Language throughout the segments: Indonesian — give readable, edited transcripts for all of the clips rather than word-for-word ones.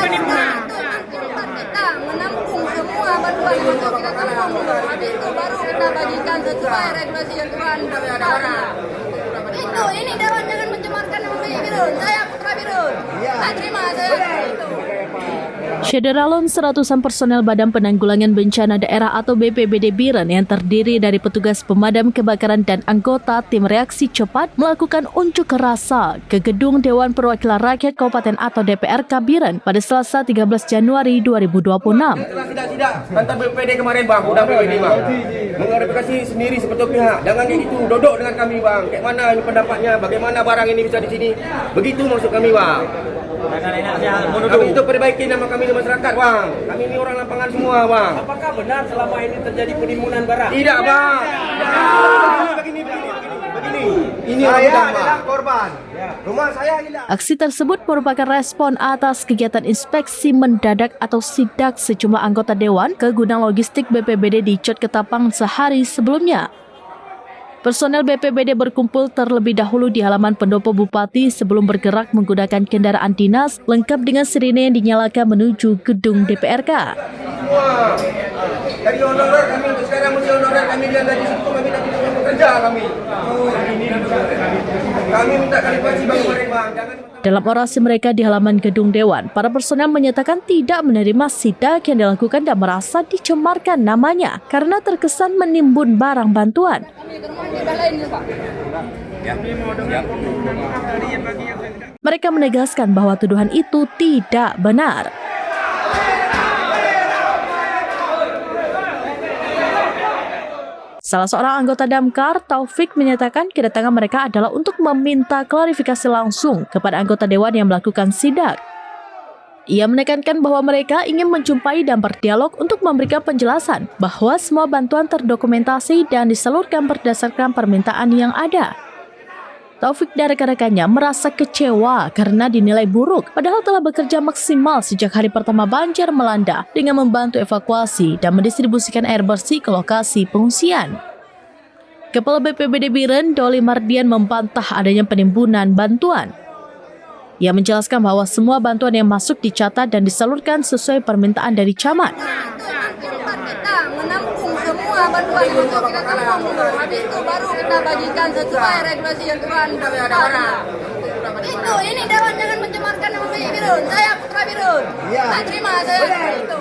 penimbunan. Kita menampung semua bantuan yang masuk, kita tampung dulu. Habis itu baru kita bagikan sesuai regulasi yang Tuhan tetapkan. Itu, ini Dewan jangan mencemarkan nama baik Birun. Saya Putra Birun. Tak terima saya itu. Syederalon seratusan personel Badan Penanggulangan Bencana Daerah atau BPBD Biren yang terdiri dari petugas pemadam kebakaran dan anggota tim reaksi cepat melakukan unjuk rasa ke gedung Dewan Perwakilan Rakyat Kabupaten atau DPRK Biren pada Selasa 13 Januari 2026. Tidak, kantor BPD kemarin bang, udah BPD bang. Mengklarifikasi sendiri seperti pihak. Jangan kayak gitu, duduk dengan kami bang. Kayak mana ini pendapatnya, bagaimana barang ini bisa di sini. Begitu maksud kami bang. Kami itu perbaiki nama kami di masyarakat bang. Kami ini orang lapangan semua bang. Apakah benar selama ini terjadi penimbunan barang? Tidak bang. Begini. Ini saya adalah korban. Rumah saya hilang. Aksi tersebut merupakan respon atas kegiatan inspeksi mendadak atau sidak sejumlah anggota Dewan ke gudang logistik BPBD di Cot Ketapang sehari sebelumnya. Personel BPBD berkumpul terlebih dahulu di halaman pendopo Bupati sebelum bergerak menggunakan kendaraan dinas lengkap dengan sirine yang dinyalakan menuju gedung DPRK. Dari honorer kami untuk sekarang mesti honorer kami bilang dari situ kami tidak bisa bekerja kami. Kami minta klarifikasi bang kemarin bang. Dalam orasi mereka di halaman gedung Dewan, para personel menyatakan tidak menerima sidak yang dilakukan dan merasa dicemarkan namanya karena terkesan menimbun barang bantuan. Mereka menegaskan bahwa tuduhan itu tidak benar. Salah seorang anggota Damkar, Taufik, menyatakan kedatangan mereka adalah untuk meminta klarifikasi langsung kepada anggota Dewan yang melakukan sidak. Ia menekankan bahwa mereka ingin menjumpai dan berdialog untuk memberikan penjelasan bahwa semua bantuan terdokumentasi dan disalurkan berdasarkan permintaan yang ada. Taufik dan rekan-rekannya merasa kecewa karena dinilai buruk, padahal telah bekerja maksimal sejak hari pertama banjir melanda dengan membantu evakuasi dan mendistribusikan air bersih ke lokasi pengungsian. Kepala BPBD Biren, Doli Mardian, membantah adanya penimbunan bantuan. Ia menjelaskan bahwa semua bantuan yang masuk dicatat dan disalurkan sesuai permintaan dari camat. Kita menampung semua bantuan yang masuk, kita tampung dulu. Habis itu baru kita bagikan sesuai regulasi yang Tuhan tetapkan. Itu, ini Dewan jangan mencemarkan nama baik Birun. Saya Putra Birun. Tak terima saya itu.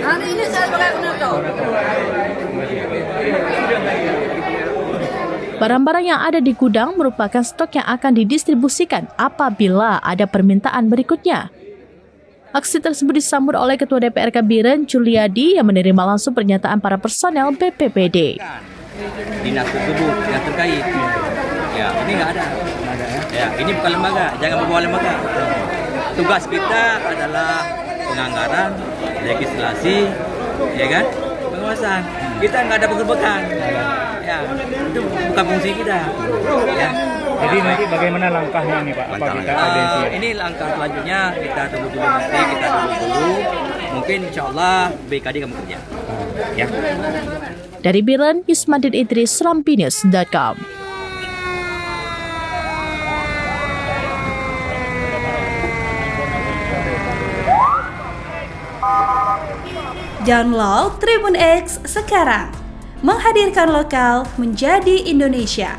Hari ini saya sebagai penerto. Barang-barang yang ada di gudang merupakan stok yang akan didistribusikan apabila ada permintaan berikutnya. Aksi tersebut disambut oleh Ketua DPRK Biren, Juliadi, yang menerima langsung pernyataan para personel BPBD. Dinas tersebut yang terkait. Ya, ini nggak ada. Ya, ini bukan lembaga, jangan membawa lembaga. Tugas kita adalah penganggaran, legislasi, ya kan, pengawasan. Kita nggak ada penggerbekan. Ya, itu bukan fungsi kita. Ya. Jadi nanti bagaimana langkahnya nih Pak? Apa kita audiensi? Ini langkah selanjutnya kita tunggu dulu nanti, kita tunggu dulu. Mungkin insya Allah BKD akan bekerja. Ya. Dari Biren, Yusmadin Idris, Rampinews.com. Download Tribun X sekarang, menghadirkan lokal menjadi Indonesia.